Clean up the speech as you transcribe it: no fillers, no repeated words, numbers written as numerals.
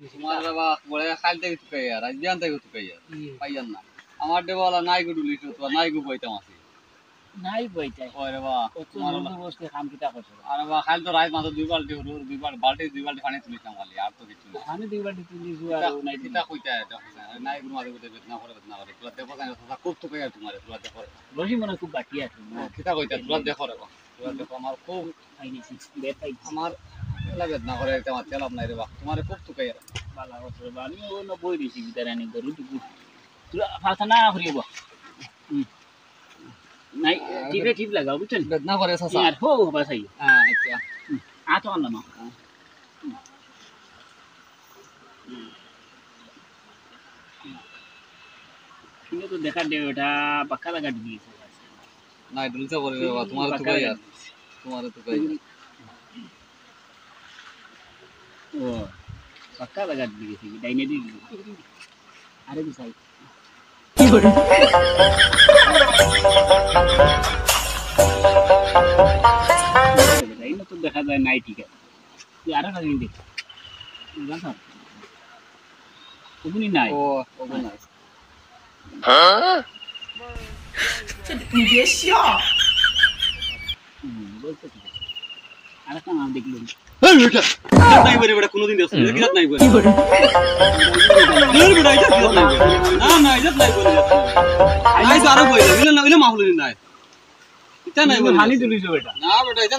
তোমার বাবা বলে খাল থেকে তুকাই আর আজ বিয়ান থেকে তুকাই আর পাইয়ান না আমার দে বলা নাই গো ডুলি তো নাই গো বইতাম আছে নাই বইতাই ওরে বাবা তোমার বসতে কাম কিটা করছো আরে বাবা খাল তো রাত মাত্র দুই বালতি হলো দুই বালতি পানি তুলিতাম খালি আর তো কিছু না আমি দুই বালতি তুলি জুয়ার নাই কিটা কইতা এটা নাই গো মাঝে মধ্যে বেদনা করে তোলা দেখো জানো তো খুব তুকাই আর তোমার তোলা দেখো রহি মনে খুব বাকি আছে কিটা কইতা তোলা দেখো রে তোলা দেখো আমার খুব আইনিছি বেতাই আমার এলা বেদনা করে এটা আমার তেলাপ নাই রে বাবা তোমার খুব তুকাই আর বালা বছর আমি ও ন বই দিছি ভিতরে আনি গরু টুকু তুই ফাতা না হরিব নাই ঠিক লাগাও বুঝছেন বেদনা করে সাসা আর হো বাসাই আচ্ছা আ তো আনলাম কিন্তু তো দেখা দে ওটা পাক্কা লাগা দিয়েছে না ডুলছে করে রে বাবা তোমার তুকাই আর তোমার তুকাই ও পাক্কা লাগা দিয়েছে ডাইনে দি আরে বিসাই কি করে ডাইনে তো দেখা যায় নাই ঠিক আছে তুই আরে না দিন জানা ওগুনি নাই ও ওগুন নাই你别笑。বলতে ঠিক আছে আরে কাম আমি দেখলাম এই বেটা নাই বরে বেটা কোনদিন দেখছ না কিরাত নাই বরে কি বলে এই বেটা এটা কিরাত নাই বরে না না এটা নাই বরে আই তো আরো বইলা মিলে না হইলে মাহলুনি নাই এটা নাই বরে হানি তুলিছো বেটা না বেটা এটা